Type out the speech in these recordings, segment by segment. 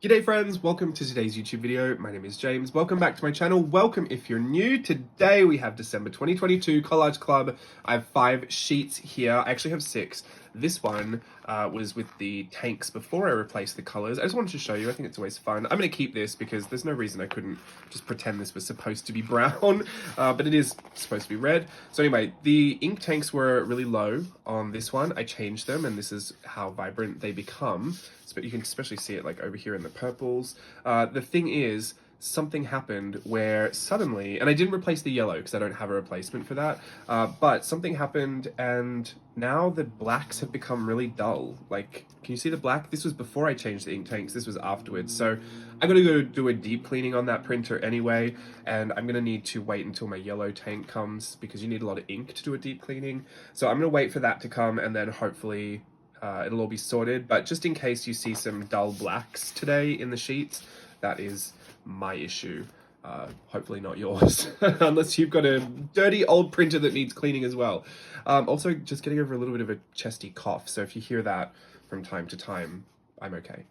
G'day friends, welcome to today's YouTube video. My name is James. Welcome back to my channel. Welcome if you're new. Today we have December 2022 Collage Club. I have 5 sheets here. I actually have 6. This one was with the tanks before I replaced the colors. I just wanted to show you. I think it's always fun. I'm going to keep this because there's no reason I couldn't just pretend this was supposed to be brown, but it is supposed to be red. So anyway, the ink tanks were really low on this one. I changed them and this is how vibrant they become. But you can especially see it like over here in the purples. The thing is, something happened where suddenly, and I didn't replace the yellow because I don't have a replacement for that, but something happened and now the blacks have become really dull. Like, can you see the black? This was before I changed the ink tanks, this was afterwards. So I'm gonna go do a deep cleaning on that printer anyway, and I'm gonna need to wait until my yellow tank comes because you need a lot of ink to do a deep cleaning. So I'm gonna wait for that to come and then hopefully it'll all be sorted, but just in case you see some dull blacks today in the sheets, that is my issue. Hopefully not yours, unless you've got a dirty old printer that needs cleaning as well. Also, just getting over a little bit of a chesty cough, so if you hear that from time to time, I'm okay.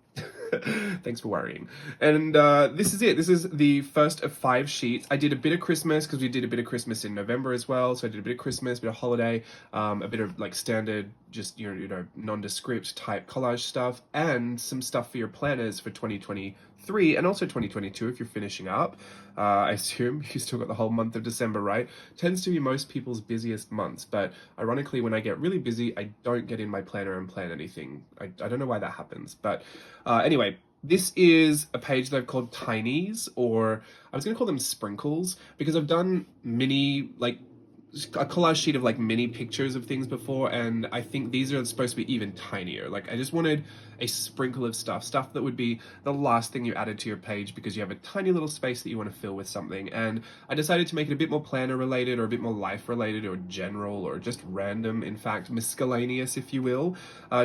Thanks for worrying. And this is it. This is the first of 5 sheets. I did a bit of Christmas because we did a bit of Christmas in November as well. So I did a bit of Christmas, a bit of holiday, a bit of like standard, just you know, nondescript type collage stuff, and some stuff for your planners for 2023 and also 2022 if you're finishing up. I assume you still got the whole month of December, right? Tends to be most people's busiest months, but ironically, when I get really busy, I don't get in my planner and plan anything. I don't know why that happens, but anyway, this is a page that I've called Tinies, or I was going to call them Sprinkles, because I've done mini, like, a collage sheet of like mini pictures of things before, and I think these are supposed to be even tinier. Like, I just wanted a sprinkle of stuff that would be the last thing you added to your page because you have a tiny little space that you want to fill with something. And I decided to make it a bit more planner related, or a bit more life related, or general, or just random, in fact, miscellaneous, if you will,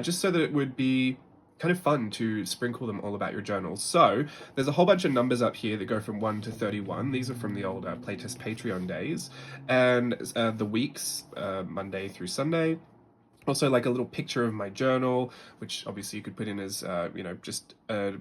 just so that it would be kind of fun to sprinkle them all about your journals. So there's a whole bunch of numbers up here that go from 1 to 31. These are from the old Playtest Patreon days, and the weeks, Monday through Sunday. Also, like a little picture of my journal, which obviously you could put in as just a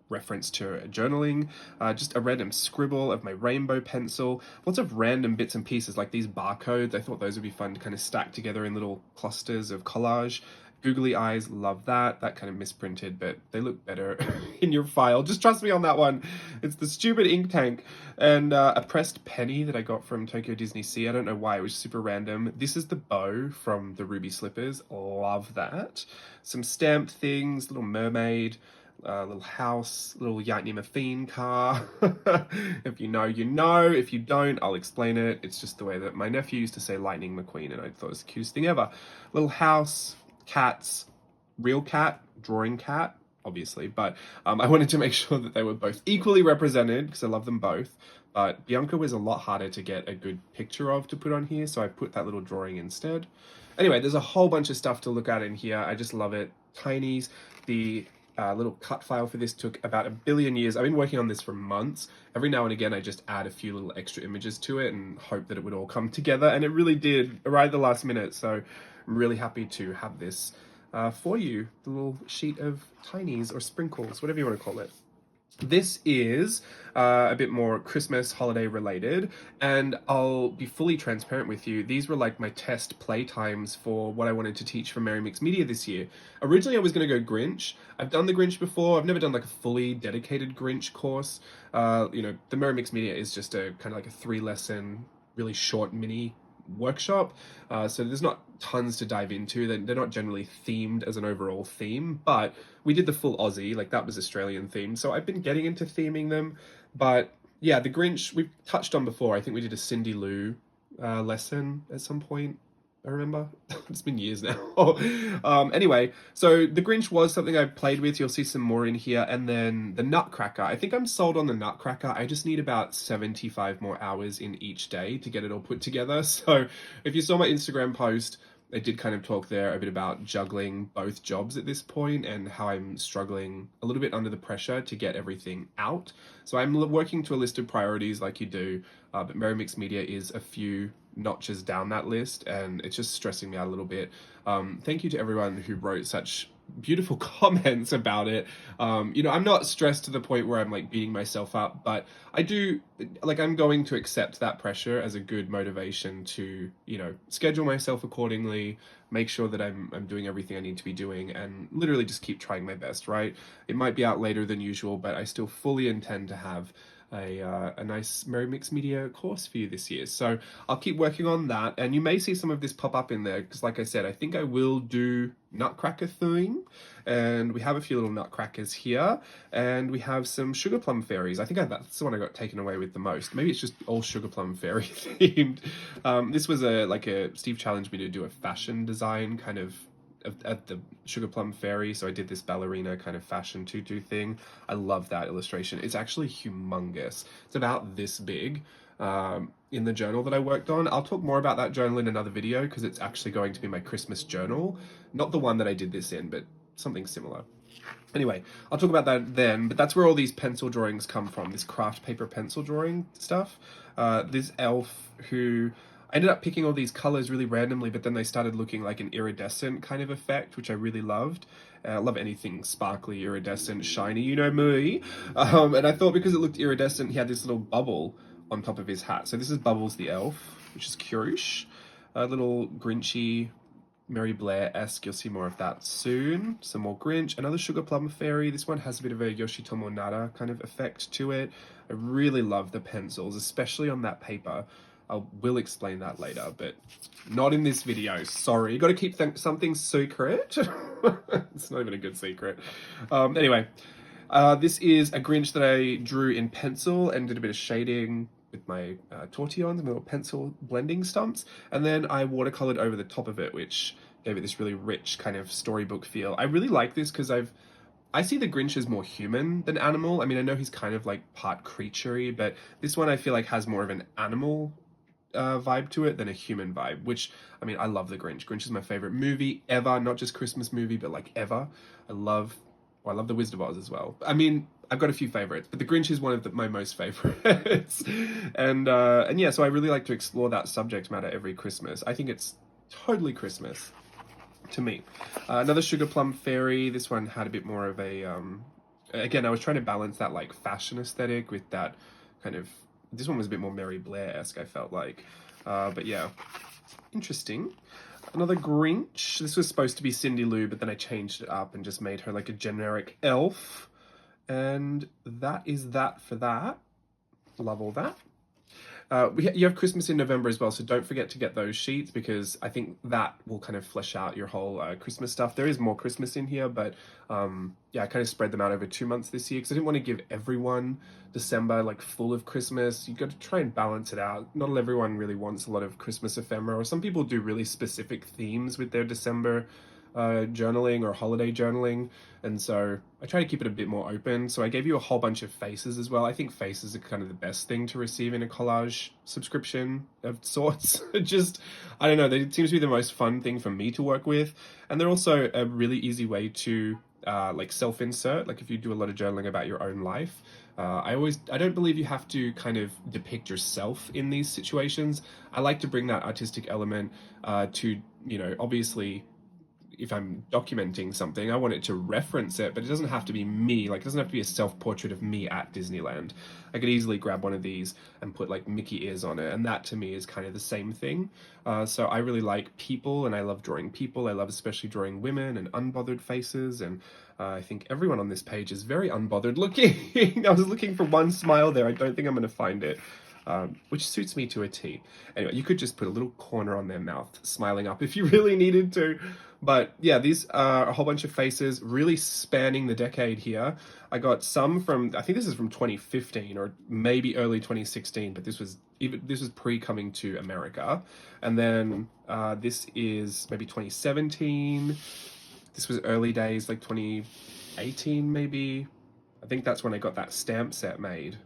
reference to journaling, just a random scribble of my rainbow pencil, lots of random bits and pieces like these barcodes. I thought those would be fun to kind of stack together in little clusters of collage. Googly eyes, love that. That kind of misprinted, but they look better in your file. Just trust me on that one. It's the stupid ink tank. And a pressed penny that I got from Tokyo Disney Sea. I don't know why, it was super random. This is the bow from the Ruby Slippers. Love that. Some stamped things, little mermaid, little house, little Lightning McQueen car. If you know, you know. If you don't, I'll explain it. It's just the way that my nephew used to say Lightning McQueen, and I thought it was the cutest thing ever. Little house, cats, real cat, drawing cat, obviously, but I wanted to make sure that they were both equally represented because I love them both. But Bianca was a lot harder to get a good picture of to put on here, so I put that little drawing instead. Anyway, there's a whole bunch of stuff to look at in here. I just love it. Tinies. The little cut file for this took about 1 billion years. I've been working on this for months. Every now and again, I just add a few little extra images to it and hope that it would all come together, and it really did right at the last minute. So I'm really happy to have this for you, the little sheet of tinies or sprinkles, whatever you want to call it. This is a bit more Christmas holiday related, and I'll be fully transparent with you. These were like my test play times for what I wanted to teach for Merry Mix Media this year. Originally, I was going to go Grinch. I've done the Grinch before. I've never done like a fully dedicated Grinch course. The Merry Mix Media is just a kind of like a 3-lesson, really short mini workshop, so there's not tons to dive into. They're not generally themed as an overall theme, but we did the full Aussie, like that was Australian themed, so I've been getting into theming them. But yeah, the Grinch we've touched on before. I think we did a Cindy Lou lesson at some point, I remember. It's been years now. Anyway, so the Grinch was something I played with. You'll see some more in here. And then the Nutcracker. I think I'm sold on the Nutcracker. I just need about 75 more hours in each day to get it all put together. So if you saw my Instagram post, I did kind of talk there a bit about juggling both jobs at this point and how I'm struggling a little bit under the pressure to get everything out. So I'm working to a list of priorities like you do, but Merry Mix Media is a few notches down that list, and it's just stressing me out a little bit. Thank you to everyone who wrote such beautiful comments about it. You know, I'm not stressed to the point where I'm like beating myself up, but I do, like, I'm going to accept that pressure as a good motivation to, you know, schedule myself accordingly, make sure that I'm doing everything I need to be doing, and literally just keep trying my best, right? It might be out later than usual, but I still fully intend to have a nice Merry Mix Media course for you this year. So I'll keep working on that, and you may see some of this pop up in there because, like I said, I think I will do Nutcracker theme, and we have a few little Nutcrackers here, and we have some Sugar Plum Fairies. I think that's the one I got taken away with the most. Maybe it's just all Sugar Plum Fairy themed. This was Steve challenged me to do a fashion design kind of at the Sugar Plum Fairy, so I did this ballerina kind of fashion tutu thing. I love that illustration. It's actually humongous. It's about this big in the journal that I worked on. I'll talk more about that journal in another video because it's actually going to be my Christmas journal. Not the one that I did this in, but something similar. Anyway, I'll talk about that then, but that's where all these pencil drawings come from, this craft paper pencil drawing stuff. This elf who... I ended up picking all these colors really randomly, but then they started looking like an iridescent kind of effect, which I really loved. I love anything sparkly, iridescent, shiny, you know me. And I thought because it looked iridescent, he had this little bubble on top of his hat. So this is Bubbles the elf, which is curious. A little Grinchy, Mary Blair-esque. You'll see more of that soon. Some more Grinch. Another Sugar Plum Fairy. This one has a bit of a Yoshitomo Nara kind of effect to it. I really love the pencils, especially on that paper. I will explain that later, but not in this video. Sorry, you got to keep something secret. It's not even a good secret. Anyway, this is a Grinch that I drew in pencil and did a bit of shading with my tortillons, my little pencil blending stumps, and then I watercolored over the top of it, which gave it this really rich kind of storybook feel. I really like this because I see the Grinch as more human than animal. I mean, I know he's kind of like part creature-y, but this one I feel like has more of an animal vibe to it than a human vibe, which, I mean, I love the Grinch. Grinch is my favorite movie ever, not just Christmas movie, but like ever. I love The Wizard of Oz as well. I mean, I've got a few favorites, but the Grinch is one of my most favorites. And yeah, so I really like to explore that subject matter every Christmas. I think it's totally Christmas to me. Another Sugar Plum Fairy. This one had a bit more of a, again, I was trying to balance that like fashion aesthetic with that kind of, this one was a bit more Mary Blair-esque, I felt like. But yeah, interesting. Another Grinch. This was supposed to be Cindy Lou, but then I changed it up and just made her like a generic elf. And that is that for that. Love all that. You have Christmas in November as well, so don't forget to get those sheets because I think that will kind of flesh out your whole Christmas stuff. There is more Christmas in here, but yeah, I kind of spread them out over 2 months this year because I didn't want to give everyone December like full of Christmas. You got to try and balance it out. Not everyone really wants a lot of Christmas ephemera, or some people do really specific themes with their December journaling or holiday journaling, and so I try to keep it a bit more open. So I gave you a whole bunch of faces as well. I think faces are kind of the best thing to receive in a collage subscription of sorts. Just, I don't know, they seem to be the most fun thing for me to work with, and they're also a really easy way to like self-insert, like if you do a lot of journaling about your own life. I don't believe you have to kind of depict yourself in these situations. I like to bring that artistic element to, you know, obviously if I'm documenting something, I want it to reference it, but it doesn't have to be me. Like, it doesn't have to be a self-portrait of me at Disneyland. I could easily grab one of these and put like Mickey ears on it, and that to me is kind of the same thing. So I really like people, and I love drawing people. I love especially drawing women and unbothered faces, and I think everyone on this page is very unbothered looking. I was looking for one smile there. I don't think I'm going to find it. Which suits me to a T. Anyway, you could just put a little corner on their mouth smiling up if you really needed to. But yeah, these are a whole bunch of faces really spanning the decade here. I got some from, I think this is from 2015 or maybe early 2016, but this was pre coming to America. And then this is maybe 2017. This was early days, like 2018 maybe. I think that's when I got that stamp set made.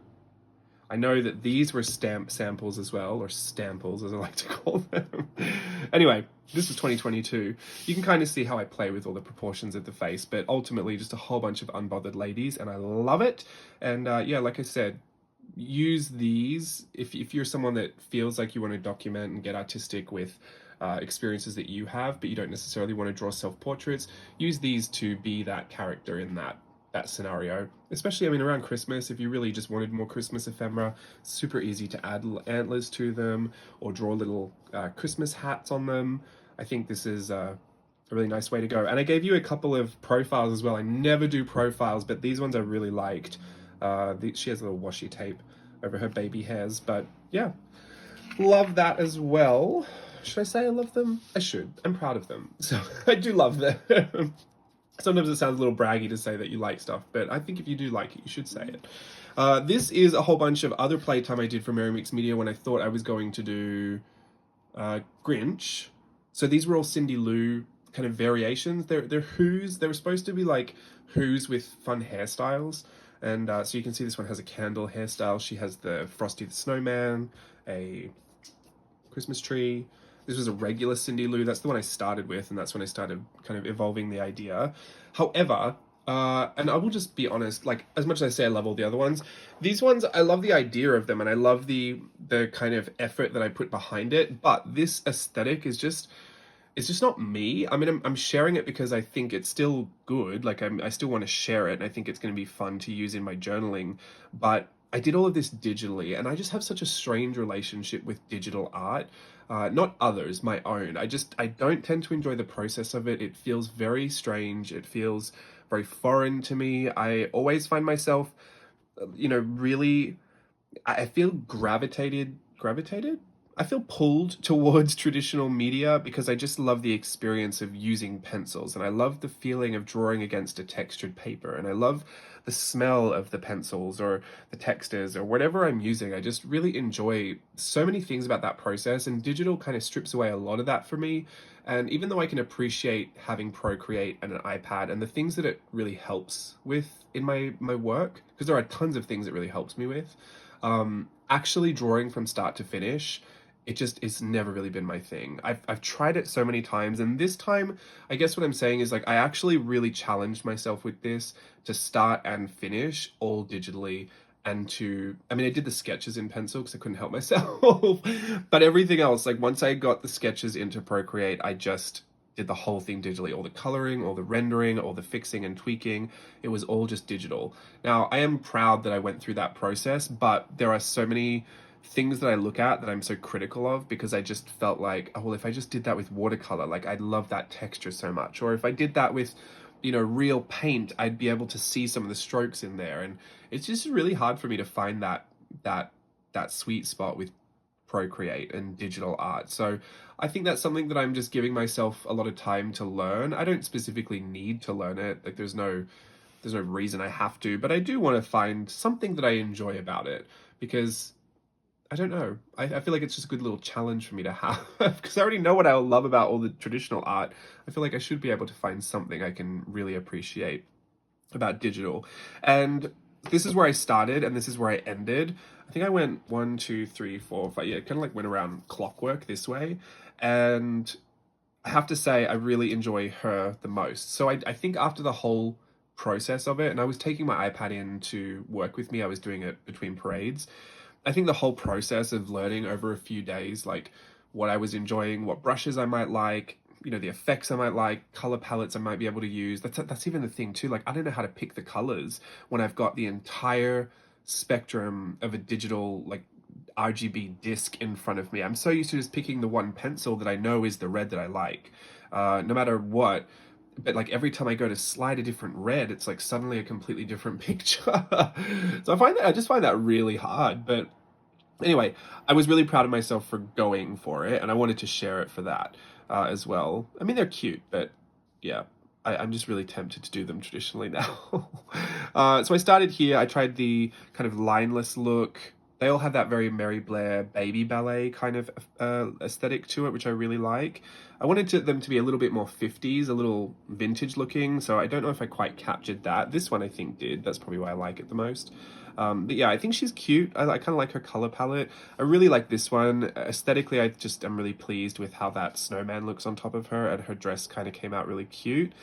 I know that these were stamp samples as well, or stamples as I like to call them. Anyway, this is 2022. You can kind of see how I play with all the proportions of the face, but ultimately just a whole bunch of unbothered ladies, and I love it. And yeah, like I said, use these if you're someone that feels like you want to document and get artistic with experiences that you have, but you don't necessarily want to draw self-portraits. Use these to be that character in that scenario. Especially, I mean, around Christmas, if you really just wanted more Christmas ephemera, super easy to add little antlers to them or draw little Christmas hats on them. I think this is a really nice way to go. And I gave you a couple of profiles as well. I never do profiles, but these ones I really liked. She has a little washi tape over her baby hairs, but yeah, love that as well. Should I say I love them? I should. I'm proud of them. So I do love them. Sometimes it sounds a little braggy to say that you like stuff, but I think if you do like it, you should say it. This is a whole bunch of other playtime I did for Merry Mix Media when I thought I was going to do Grinch. So these were all Cindy Lou kind of variations. They're Who's. They were supposed to be like Who's with fun hairstyles. And so you can see this one has a candle hairstyle. She has the Frosty the Snowman, a Christmas tree. This was a regular Cindy Lou. That's the one I started with, and that's when I started kind of evolving the idea. However, and I will just be honest, like, as much as I say I love all the other ones, these ones, I love the idea of them, and I love the kind of effort that I put behind it, but this aesthetic is just, it's just not me. I mean, I'm sharing it because I think it's still good. Like, I still want to share it, and I think it's going to be fun to use in my journaling, but I did all of this digitally, and I just have such a strange relationship with digital art. Not others, my own. I don't tend to enjoy the process of it. It feels very strange. It feels very foreign to me. I always find myself, really, I feel gravitated? I feel pulled towards traditional media because I just love the experience of using pencils, and I love the feeling of drawing against a textured paper, and I love the smell of the pencils or the textures or whatever I'm using. I just really enjoy so many things about that process, and digital kind of strips away a lot of that for me. And even though I can appreciate having Procreate and an iPad and the things that it really helps with in my work, because there are tons of things it really helps me with, actually drawing from start to finish, it's never really been my thing. I've tried it so many times, and this time, I guess what I'm saying is, like, I actually really challenged myself with this to start and finish all digitally, and I mean, I did the sketches in pencil because I couldn't help myself, but everything else, like, once I got the sketches into Procreate, I just did the whole thing digitally. All the coloring, all the rendering, all the fixing and tweaking, it was all just digital. Now, I am proud that I went through that process, but there are so many things that I look at that I'm so critical of because I just felt like, oh, well, if I just did that with watercolor, like, I'd love that texture so much. Or if I did that with, real paint, I'd be able to see some of the strokes in there. And it's just really hard for me to find that sweet spot with Procreate and digital art. So I think that's something that I'm just giving myself a lot of time to learn. I don't specifically need to learn it. Like, there's no reason I have to, but I do want to find something that I enjoy about it because I don't know. I feel like it's just a good little challenge for me to have because I already know what I love about all the traditional art. I feel like I should be able to find something I can really appreciate about digital. And this is where I started and this is where I ended. I think I went 1, 2, 3, 4, 5. Yeah, kind of like went around clockwork this way. And I have to say, I really enjoy her the most. So I think after the whole process of it, and I was taking my iPad in to work with me, I was doing it between parades. I think the whole process of learning over a few days, like what I was enjoying, what brushes I might like, the effects I might like, color palettes I might be able to use. That's even the thing too. Like, I don't know how to pick the colors when I've got the entire spectrum of a digital, like, RGB disc in front of me. I'm so used to just picking the one pencil that I know is the red that I like, no matter what. But like every time I go to slide a different red, it's like suddenly a completely different picture. So I just find that really hard. But anyway, I was really proud of myself for going for it, and I wanted to share it for that as well. I mean, they're cute, but yeah, I'm just really tempted to do them traditionally now. So I started here. I tried the kind of lineless look. They all have that very Mary Blair baby ballet kind of aesthetic to it, which I really like. I wanted them to be a little bit more 50s, a little vintage looking, so I don't know if I quite captured that. This one I think did. That's probably why I like it the most. But yeah, I think she's cute. I kind of like her color palette. I really like this one. Aesthetically, I just am really pleased with how that snowman looks on top of her, and her dress kind of came out really cute.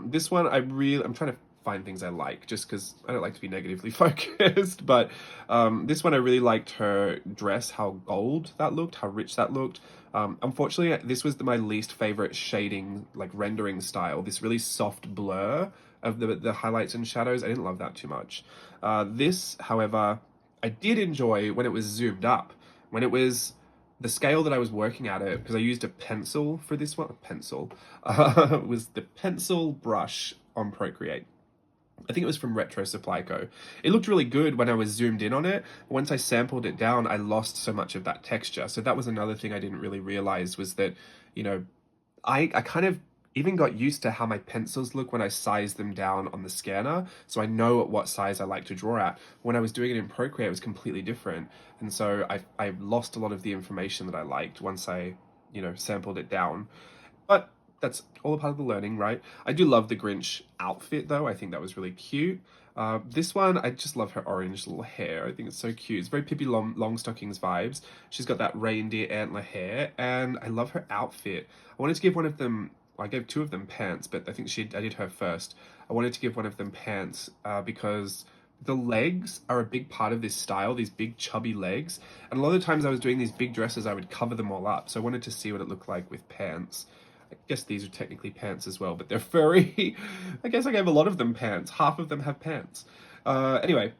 This one, I'm trying to find things I like, just because I don't like to be negatively focused. But this one, I really liked her dress, how gold that looked, how rich that looked. Unfortunately, this was my least favorite shading, like rendering style, this really soft blur of the highlights and shadows. I didn't love that too much. This, however, I did enjoy when it was zoomed up, when it was the scale that I was working at it, because I used a pencil for this one. Was the pencil brush on Procreate. I think it was from Retro Supply Co. It looked really good when I was zoomed in on it. Once I sampled it down, I lost so much of that texture. So that was another thing I didn't really realize, was that, you know, I kind of even got used to how my pencils look when I size them down on the scanner. So I know at what size I like to draw at. When I was doing it in Procreate, it was completely different. And so I lost a lot of the information that I liked once I, you know, sampled it down. But that's all a part of the learning, right? I do love the Grinch outfit though. I think that was really cute. This one, I just love her orange little hair. I think it's so cute. It's very Pippi Longstockings vibes. She's got that reindeer antler hair, and I love her outfit. I wanted to give one of them, I gave two of them pants, but I think I did her first. I wanted to give one of them pants because the legs are a big part of this style, these big chubby legs. And a lot of times I was doing these big dresses, I would cover them all up. So I wanted to see what it looked like with pants. I guess these are technically pants as well, but they're furry. I guess I gave a lot of them pants. Half of them have pants. Anyway,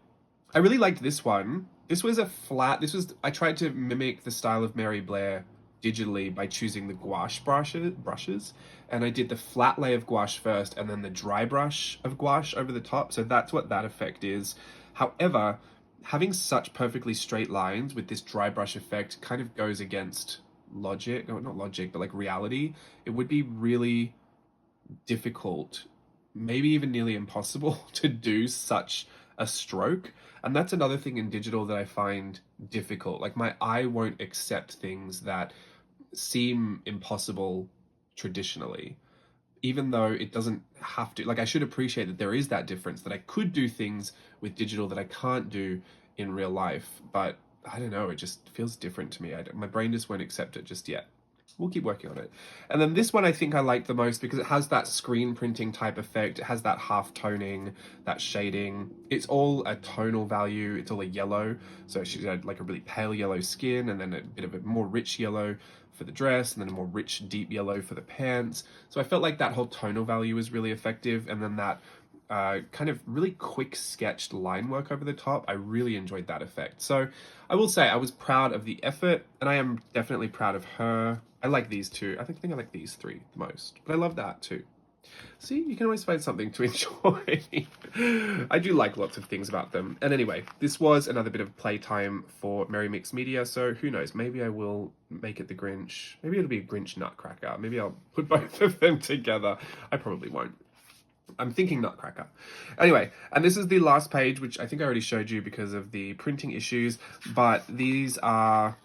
I really liked this one. This was a flat, I tried to mimic the style of Mary Blair digitally by choosing the gouache brushes. And I did the flat lay of gouache first and then the dry brush of gouache over the top. So that's what that effect is. However, having such perfectly straight lines with this dry brush effect kind of goes against logic, no, not logic, but like reality. It would be really difficult, maybe even nearly impossible to do such a stroke. And that's another thing in digital that I find difficult. Like my eye won't accept things that seem impossible traditionally, even though it doesn't have to. Like I should appreciate that there is that difference, that I could do things with digital that I can't do in real life, but I don't know, it just feels different to me. My brain just won't accept it just yet. We'll keep working on it. And then this one I think I like the most because it has that screen printing type effect. It has that half toning, that shading. It's all a tonal value. It's all a yellow. So she had like a really pale yellow skin and then a bit of a more rich yellow for the dress and then a more rich deep yellow for the pants. So I felt like that whole tonal value was really effective. And then that kind of really quick sketched line work over the top. I really enjoyed that effect. So I will say I was proud of the effort, and I am definitely proud of her. I like these two. I think I like these three the most, but I love that too. See, you can always find something to enjoy. I do like lots of things about them. And anyway, this was another bit of playtime for Merry Mixed Media, so who knows, maybe I will make it the Grinch. Maybe it'll be a Grinch Nutcracker. Maybe I'll put both of them together. I probably won't. I'm thinking Nutcracker. Anyway, and this is the last page, which I think I already showed you because of the printing issues, but these are,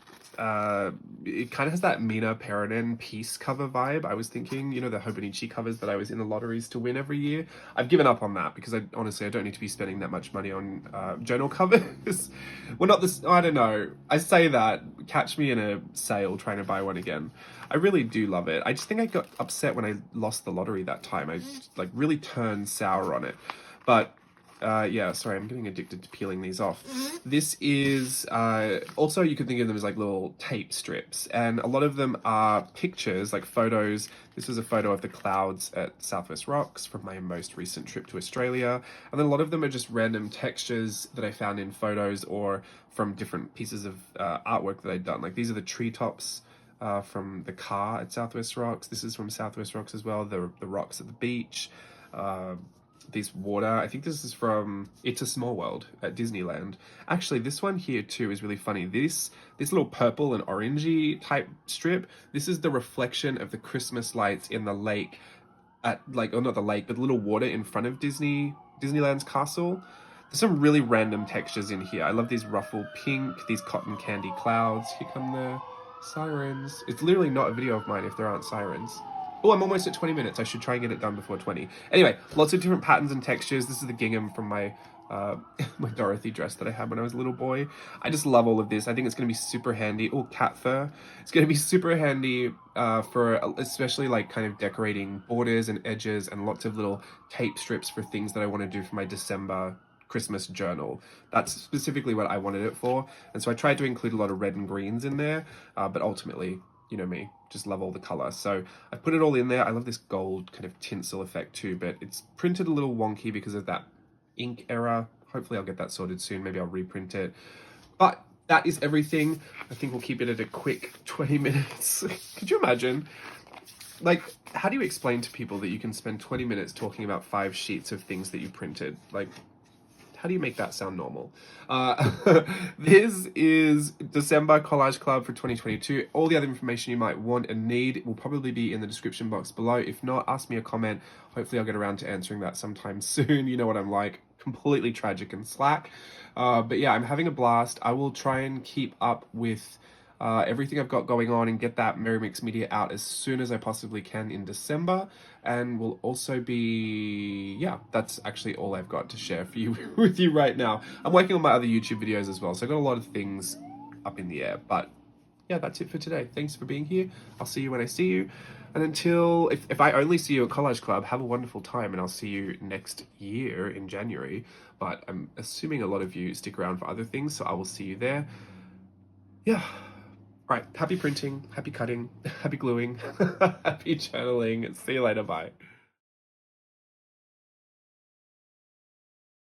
it kind of has that Mina Perenin piece cover vibe. I was thinking, you know, the Hobonichi covers that I was in the lotteries to win every year. I've given up on that because honestly, I don't need to be spending that much money on journal covers. Well, not this, I don't know. I say that, catch me in a sale trying to buy one again. I really do love it. I just think I got upset when I lost the lottery that time. I like really turned sour on it. But yeah, sorry, I'm getting addicted to peeling these off. This is, also you could think of them as like little tape strips, and a lot of them are pictures, like photos. This was a photo of the clouds at Southwest Rocks from my most recent trip to Australia. And then a lot of them are just random textures that I found in photos or from different pieces of artwork that I'd done. Like these are the treetops from the car at Southwest Rocks. This is from Southwest Rocks as well, the rocks at the beach. This water, I think this is from It's a Small World at Disneyland. Actually, this one here too is really funny. This little purple and orangey type strip, this is the reflection of the Christmas lights in the lake at, like, or not the lake, but the little water in front of Disneyland's castle. There's some really random textures in here. I love these ruffle pink, these cotton candy clouds. Here come the sirens. It's literally not a video of mine if there aren't sirens. Oh, I'm almost at 20 minutes. I should try and get it done before 20. Anyway, lots of different patterns and textures. This is the gingham from my my Dorothy dress that I had when I was a little boy. I just love all of this. I think it's going to be super handy. Oh, cat fur. It's going to be super handy for especially like kind of decorating borders and edges and lots of little tape strips for things that I want to do for my December Christmas journal. That's specifically what I wanted it for. And so I tried to include a lot of red and greens in there, but ultimately, you know me, just love all the color. So I put it all in there. I love this gold kind of tinsel effect too, but it's printed a little wonky because of that ink error. Hopefully I'll get that sorted soon. Maybe I'll reprint it. But that is everything. I think we'll keep it at a quick 20 minutes. Could you imagine? Like, how do you explain to people that you can spend 20 minutes talking about 5 sheets of things that you printed? Like, how do you make that sound normal? This is December Collage Club for 2022. All the other information you might want and need will probably be in the description box below. If not, ask me a comment. Hopefully I'll get around to answering that sometime soon. You know what I'm like, completely tragic and slack. But yeah, I'm having a blast. I will try and keep up with everything I've got going on and get that Merry Mix Media out as soon as I possibly can in December. And will also be, yeah, that's actually all I've got to share for you with you right now. I'm working on my other YouTube videos as well, so I've got a lot of things up in the air. But yeah, that's it for today. Thanks for being here. I'll see you when I see you. And until, if I only see you at Collage Club, have a wonderful time, and I'll see you next year in January. But I'm assuming a lot of you stick around for other things, so I will see you there. Yeah. Right, happy printing, happy cutting, happy gluing, happy journaling. See you later, bye.